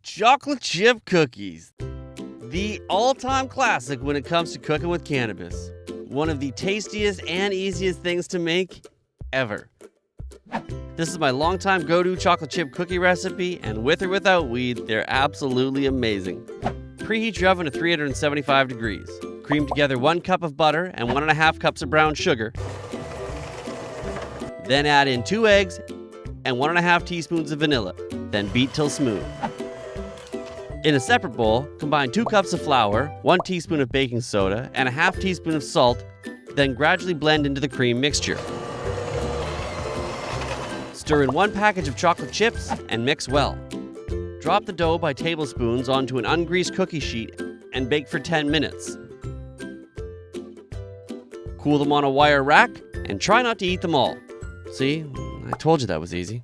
Chocolate chip cookies. The all-time classic when it comes to cooking with cannabis. One of the tastiest and easiest things to make ever. This is my longtime go-to chocolate chip cookie recipe, and with or without weed, they're absolutely amazing. Preheat your oven to 375 degrees. Cream together 1 cup of butter and 1.5 cups of brown sugar. Then add in 2 eggs and 1.5 teaspoons of vanilla. Then beat till smooth. In a separate bowl, combine 2 cups of flour, 1 teaspoon of baking soda, and 1/2 teaspoon of salt, then gradually blend into the cream mixture. Stir in 1 package of chocolate chips and mix well. Drop the dough by tablespoons onto an ungreased cookie sheet and bake for 10 minutes. Cool them on a wire rack and try not to eat them all. See, I told you that was easy.